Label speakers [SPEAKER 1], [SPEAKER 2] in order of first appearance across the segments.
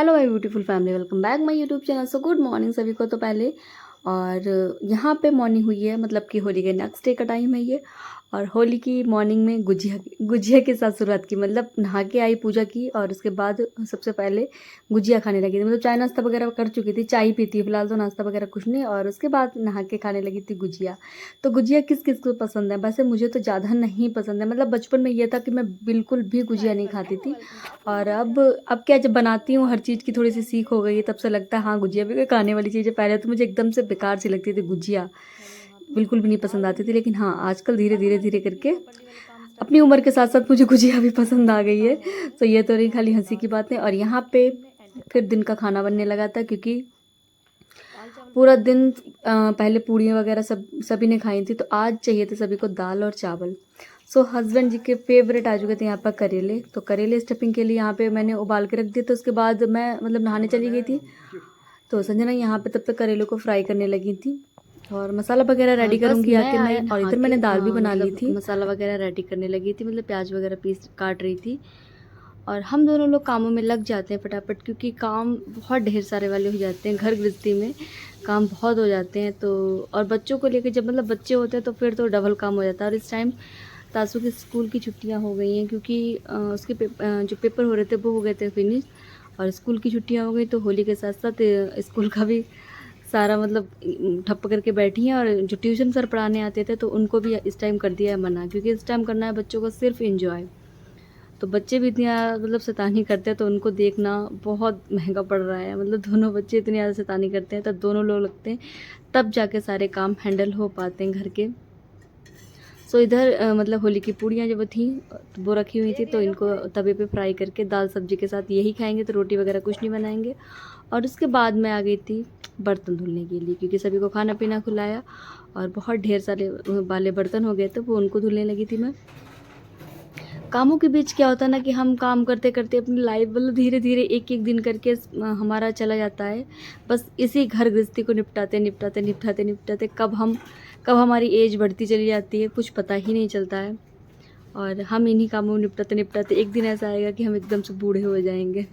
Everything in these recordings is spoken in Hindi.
[SPEAKER 1] Hello my beautiful family, welcome back my YouTube channel. So good morning सभी को। तो पहले और यहाँ पे मॉर्निंग हुई है, मतलब कि होली के नेक्स्ट डे का टाइम है ये। और होली की मॉर्निंग में गुजिया के साथ शुरुआत की, मतलब नहा के आई, पूजा की और उसके बाद सबसे पहले गुजिया खाने लगी थी। मतलब चाय नाश्ता वगैरह कर चुकी थी, चाय पीती है फिलहाल, तो नाश्ता वगैरह कुछ नहीं। और उसके बाद नहा के खाने लगी थी गुजिया। तो गुजिया किस किस को पसंद है? वैसे मुझे तो ज़्यादा नहीं पसंद है। मतलब बचपन में ये था कि मैं बिल्कुल भी गुजिया नहीं खाती थी। और अब क्या, जब बनाती हूँ हर चीज़ की थोड़ी सी सीख हो गई है, तब से लगता है हाँ गुजिया भी कोई खाने वाली चीज़ है। पहले तो मुझे एकदम से बेकार सी लगती थी गुजिया, बिल्कुल भी नहीं पसंद आती थी। लेकिन हाँ, आजकल धीरे धीरे धीरे करके अपनी उम्र के साथ साथ मुझे गुजिया भी पसंद आ गई है। तो ये तो रही खाली हंसी की बातें। और यहाँ पे फिर दिन का खाना बनने लगा था, क्योंकि पूरा दिन पहले पूड़ियाँ वगैरह सभी ने खाई थी, तो आज चाहिए थे सभी को दाल और चावल। सो हस्बैंड जी के फेवरेट आ चुके थे यहाँ पर करेले। तो करेले स्टफिंग के लिए यहाँ पे मैंने उबाल के रख दिए। तो उसके बाद मैं मतलब नहाने चली गई थी, तो संजना यहाँ पे तब तक करेलों को फ्राई करने लगी थी और मसाला वगैरह रेडी करूँगी आके मैं। और इधर मैंने दाल भी बना ली थी, मसाला वगैरह रेडी करने लगी थी, मतलब प्याज वगैरह पीस काट रही थी। और हम दोनों लोग कामों में लग जाते हैं फटाफट, क्योंकि काम बहुत ढेर सारे वाले हो जाते हैं। घर गृहस्थी में काम बहुत हो जाते हैं। तो और बच्चों को लेकर, जब मतलब बच्चे होते हैं तो फिर तो डबल काम हो जाता है। और इस टाइम तासू के स्कूल की छुट्टियां हो गई हैं, क्योंकि उसके जो पेपर हो रहे थे वो हो गए थे फिनिश, और स्कूल की छुट्टियां हो गई। तो होली के साथ साथ स्कूल का भी सारा मतलब ठप्प करके बैठी हैं। और जो ट्यूशन सर पढ़ाने आते थे तो उनको भी इस टाइम कर दिया है मना, क्योंकि इस टाइम करना है बच्चों को सिर्फ इंजॉय। तो बच्चे भी इतनी मतलब शैतानी करते हैं, तो उनको देखना बहुत महंगा पड़ रहा है। मतलब दोनों बच्चे इतनी ज़्यादा शैतानी करते हैं, तब दोनों लोग लगते हैं, तब जाके सारे काम हैंडल हो पाते हैं घर के। सो इधर मतलब होली की पूड़ियाँ जब थी तो वो रखी हुई थी, तो इनको तवे पे फ्राई करके दाल सब्जी के साथ यही खाएंगे, तो रोटी वगैरह कुछ नहीं बनाएंगे। और उसके बाद मैं आ गई थी बर्तन धुलने के लिए, क्योंकि सभी को खाना पीना खिलाया और बहुत ढेर सारे वाले बर्तन हो गए थे, वो उनको धुलने लगी थी मैं। कामों के बीच क्या होता है ना, कि हम काम करते करते अपनी लाइफ मतलब धीरे धीरे एक एक दिन करके हमारा चला जाता है। बस इसी घर गृहस्थी को निपटाते निपटाते निपटाते निपटाते कब हमारी एज बढ़ती चली जाती है कुछ पता ही नहीं चलता है। और हम इन्हीं कामों में निपटाते निपटाते एक दिन ऐसा आएगा कि हम एकदम से बूढ़े हो जाएंगे।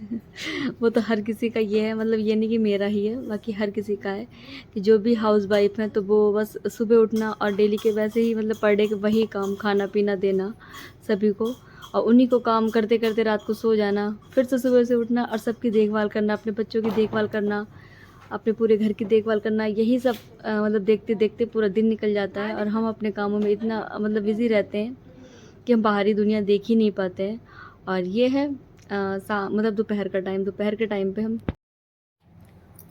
[SPEAKER 1] वो तो हर किसी का ये है, मतलब ये नहीं कि मेरा ही है, बाकी हर किसी का है कि जो भी हाउस वाइफ है तो वो बस सुबह उठना और डेली के वैसे ही मतलब पर डे के वही काम, खाना पीना देना सभी को, और उन्हीं को काम करते करते रात को सो जाना, फिर से सुबह से उठना और सबकी देखभाल करना, अपने बच्चों की देखभाल करना, अपने पूरे घर की देखभाल करना, यही सब मतलब देखते देखते पूरा दिन निकल जाता है। और हम अपने कामों में इतना मतलब बिज़ी रहते हैं कि हम बाहरी दुनिया देख ही नहीं पाते हैं। और ये है मतलब दोपहर के टाइम पे हम,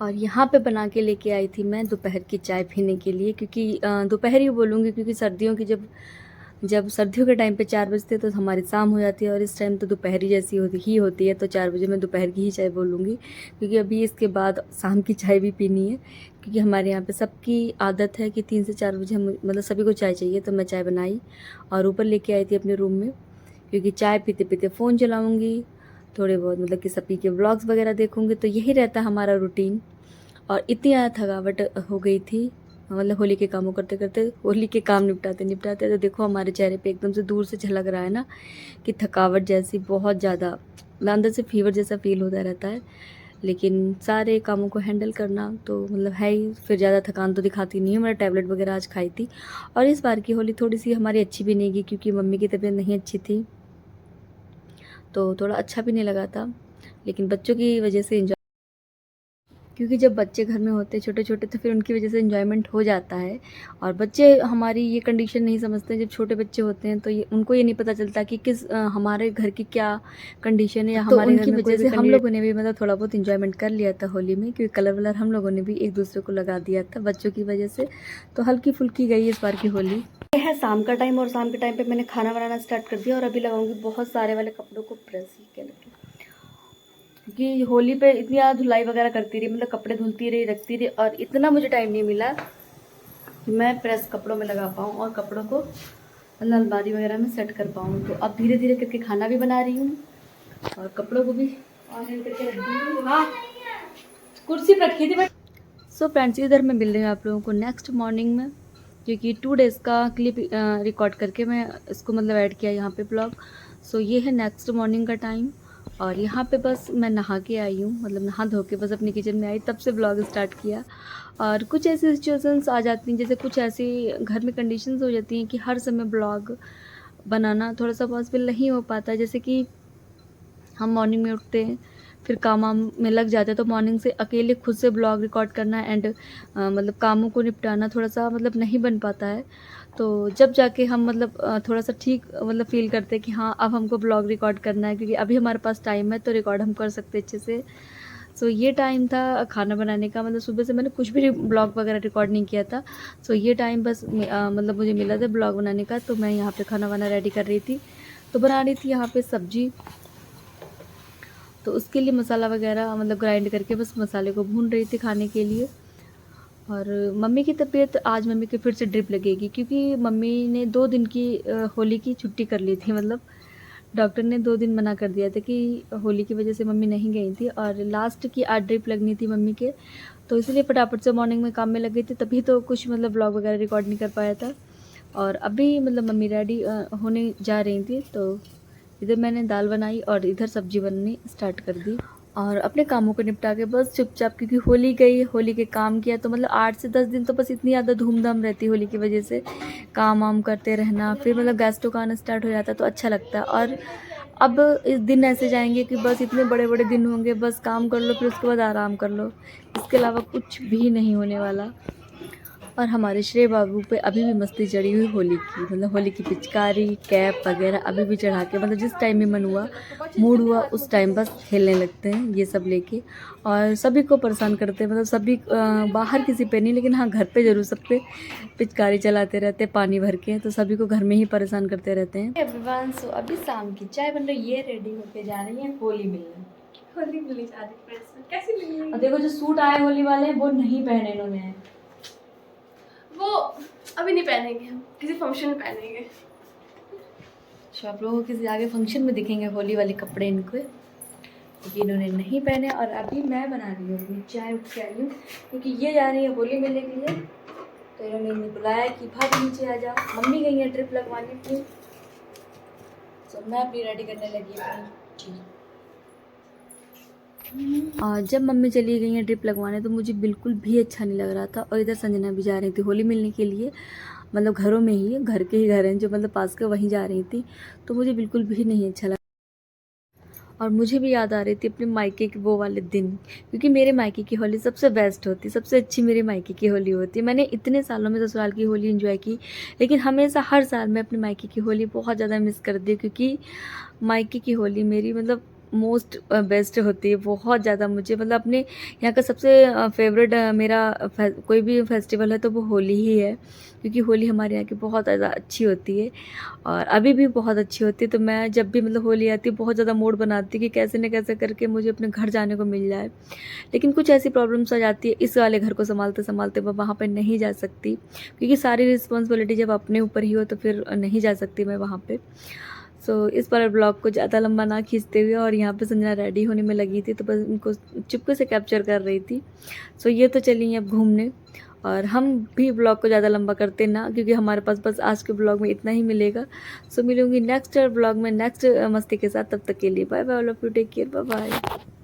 [SPEAKER 1] और यहाँ पे बना के लेके आई थी मैं दोपहर की चाय पीने के लिए, क्योंकि दोपहर ही बोलूँगी, क्योंकि सर्दियों की जब जब सर्दियों के टाइम पे 4 बजते तो हमारी शाम हो जाती है, और इस टाइम तो दोपहरी जैसी होती है। तो 4 बजे मैं दोपहर की ही चाय बोलूँगी, क्योंकि अभी इसके बाद शाम की चाय भी पीनी है। क्योंकि हमारे यहाँ पे सबकी आदत है कि 3 से 4 बजे हम मतलब सभी को चाय चाहिए। तो मैं चाय बनाई और ऊपर लेके आई थी अपने रूम में, क्योंकि चाय पीते पीते फ़ोन चलाऊँगी, थोड़े बहुत मतलब कि सभी के व्लॉग्स वगैरह देखूँगी। तो यही रहता है हमारा रूटीन। और इतनी ज़्यादा थकावट हो गई थी, मतलब होली के कामों करते करते, होली के काम निपटाते निपटाते। तो देखो हमारे चेहरे पे एकदम से दूर से झलक रहा है ना कि थकावट जैसी बहुत ज़्यादा, अंदर से फीवर जैसा फील होता रहता है। लेकिन सारे कामों को हैंडल करना तो मतलब है ही, फिर ज़्यादा थकान तो दिखाती नहीं है। मैंने टैबलेट वगैरह आज खाई थी। और इस बार की होली थोड़ी सी हमारी अच्छी भी नहीं गई, क्योंकि मम्मी की तबीयत नहीं अच्छी थी, तो थोड़ा अच्छा भी नहीं लगा था। लेकिन बच्चों की वजह से क्योंकि जब बच्चे घर में होते हैं छोटे छोटे, तो फिर उनकी वजह से इन्जॉयमेंट हो जाता है। और बच्चे हमारी ये कंडीशन नहीं समझते। जब छोटे बच्चे होते हैं तो ये उनको ये नहीं पता चलता कि हमारे घर की क्या कंडीशन है, या तो हमारे घर में वजह से हम लोगों ने भी मतलब थोड़ा बहुत इन्जॉयमेंट कर लिया था होली में, क्योंकि कलर वलर हम लोगों ने भी एक दूसरे को लगा दिया था बच्चों की वजह से। तो हल्की फुल्की गई इस बार की होली। ये है शाम का टाइम, और शाम के टाइम पर मैंने खाना बनाना स्टार्ट कर दिया, और अभी लगाऊंगी बहुत सारे वाले कपड़ों को प्रेस ही लगे, क्योंकि होली पे इतनी ज़्यादा धुलाई वगैरह करती रही, मतलब कपड़े धुलती रही रखती रही, और इतना मुझे टाइम नहीं मिला कि मैं प्रेस कपड़ों में लगा पाऊँ और कपड़ों को मतलब अलमारी वगैरह में सेट कर पाऊँ। तो अब धीरे धीरे करके खाना भी बना रही हूँ और कपड़ों को भी ऑनलाइन करके रख दी हूँ। हाँ, कुर्सी पर रखी थी। सो फ्रेंड्स, इधर मैं मिल रही हूँ आप लोगों को नेक्स्ट मॉर्निंग में, क्योंकि 2 डेज़ का क्लिप रिकॉर्ड करके मैं इसको मतलब ऐड किया यहाँ पे ब्लॉग। सो ये है नेक्स्ट मॉर्निंग का टाइम, और यहाँ पे बस मैं नहा के आई हूँ, मतलब नहा धो के बस अपनी किचन में आई, तब से ब्लॉग स्टार्ट किया। और कुछ ऐसी सिचुएशंस आ जाती हैं, जैसे कुछ ऐसी घर में कंडीशंस हो जाती हैं कि हर समय ब्लॉग बनाना थोड़ा सा पॉसिबल नहीं हो पाता। जैसे कि हम मॉर्निंग में उठते हैं, फिर काम वाम में लग जाते हैं, तो मॉर्निंग से अकेले खुद से ब्लॉग रिकॉर्ड करना एंड मतलब कामों को निपटाना थोड़ा सा मतलब नहीं बन पाता है। तो जब जाके हम मतलब थोड़ा सा ठीक मतलब फ़ील करते हैं कि हाँ, अब हमको ब्लॉग रिकॉर्ड करना है, क्योंकि अभी हमारे पास टाइम है तो रिकॉर्ड हम कर सकते हैं अच्छे से। सो ये टाइम था खाना बनाने का, मतलब सुबह से मैंने कुछ भी ब्लॉग वगैरह रिकॉर्ड नहीं किया था। सो ये टाइम बस मतलब मुझे मिला था ब्लॉग बनाने का, तो मैं यहाँ पे खाना वाना रेडी कर रही थी। तो बना रही थी यहाँ पे सब्जी, तो उसके लिए मसाला वगैरह मतलब ग्राइंड करके बस मसाले को भून रही थी खाने के लिए। और मम्मी की तबीयत, आज मम्मी की फिर से ड्रिप लगेगी, क्योंकि मम्मी ने 2 दिन की होली की छुट्टी कर ली थी। मतलब डॉक्टर ने 2 दिन मना कर दिया था कि होली की वजह से मम्मी नहीं गई थी, और लास्ट की आज ड्रिप लगनी थी मम्मी के, तो इसलिए फटाफट से मॉर्निंग में काम में लग गई थी, तभी तो कुछ मतलब व्लॉग वगैरह रिकॉर्ड नहीं कर पाया था। और अभी मतलब मम्मी रेडी होने जा रही थी, तो इधर मैंने दाल बनाई और इधर सब्जी बननी स्टार्ट कर दी, और अपने कामों को निपटा के बस चुपचाप, क्योंकि होली गई, होली के काम किया, तो मतलब 8 से 10 दिन तो बस इतनी ज़्यादा धूमधाम रहती है होली की वजह से, काम वाम करते रहना, फिर मतलब गेस्टों का आना स्टार्ट हो जाता है तो अच्छा लगता है। और अब इस दिन ऐसे जाएंगे कि बस इतने बड़े बड़े दिन होंगे, बस काम कर लो फिर उसके बाद आराम कर लो, इसके अलावा कुछ भी नहीं होने वाला। और हमारे श्रेय बाबू पे अभी भी मस्ती चढ़ी हुई होली की, मतलब होली की पिचकारी कैप वगैरह अभी भी चढ़ा के, मतलब जिस टाइम में मन हुआ, मूड हुआ, उस टाइम बस खेलने लगते हैं ये सब लेके, और सभी को परेशान करते हैं। मतलब सभी बाहर किसी पे नहीं, लेकिन हाँ घर पे ज़रूर सब पे पिचकारी चलाते रहते हैं पानी भर के, तो सभी को घर में ही परेशान करते रहते हैं। एवरीवन, सो अभी शाम की चाय बन रही है, रेडी होके जा रही है होली मिलने।
[SPEAKER 2] होली मिलने जा रही है, कैसी मिलनी?
[SPEAKER 1] और देखो जो सूट आए होली वाले वो नहीं पहने इन्होंने,
[SPEAKER 2] वो अभी नहीं पहनेंगे, हम किसी फंक्शन में पहनेंगे।
[SPEAKER 1] अच्छा, आप लोगों किसी आगे फंक्शन में दिखेंगे होली वाले कपड़े इनको, क्योंकि इन्होंने नहीं पहने। और अभी मैं बना रही हूँ अपनी चाय, उठ के आई हूँ, क्योंकि ये जा रही है होली मिलने के लिए, तो इन्होंने इन्हें बुलाया कि भाभी नीचे आ जाओ, मम्मी गई है ट्रिप लगवाने की, तो मैं अपनी रेडी करने लगी अपनी चीज़। जब मम्मी चली गई हैं ट्रिप लगवाने, तो मुझे बिल्कुल भी अच्छा नहीं लग रहा था। और इधर संजना भी जा रही थी होली मिलने के लिए, मतलब घरों में ही, घर के ही घर हैं जो मतलब पास के, वहीं जा रही थी, तो मुझे बिल्कुल भी नहीं अच्छा लगा। और मुझे भी याद आ रही थी अपने मायके के वो वाले दिन, क्योंकि मेरे मायके की होली सबसे बेस्ट होती, सबसे अच्छी मेरे मायके की होली होती। मैंने इतने सालों में ससुराल की होली एंजॉय की, लेकिन हमेशा हर साल मैं अपने मायके की होली बहुत ज़्यादा मिस कर दी, क्योंकि मायके की होली मेरी मतलब मोस्ट बेस्ट होती है बहुत ज़्यादा। मुझे मतलब अपने यहाँ का सबसे फेवरेट मेरा कोई भी फेस्टिवल है तो वो होली ही है, क्योंकि होली हमारे यहाँ की बहुत ज़्यादा अच्छी होती है, और अभी भी बहुत अच्छी होती है। तो मैं जब भी मतलब होली आती है बहुत ज़्यादा मूड बनाती कि कैसे न कैसे करके मुझे अपने घर जाने को मिल जाए, लेकिन कुछ ऐसी प्रॉब्लम्स आ जाती है, इस वाले घर को संभालते संभालते मैं वहाँ पर नहीं जा सकती, क्योंकि सारी रिस्पॉन्सिबिलिटी जब अपने ऊपर ही हो तो फिर नहीं जा सकती मैं वहाँ पर। सो इस पर ब्लॉग को ज़्यादा लंबा ना खींचते हुए, और यहाँ पे संजना रेडी होने में लगी थी, तो बस उनको चुपके से कैप्चर कर रही थी। सो ये तो चली अब घूमने, और हम भी ब्लॉग को ज़्यादा लंबा करते ना, क्योंकि हमारे पास बस आज के ब्लॉग में इतना ही मिलेगा। सो मिलूंगी नेक्स्ट ब्लॉग में नेक्स्ट मस्ती के साथ, तब तक के लिए bye bye, all of you, take care, bye bye.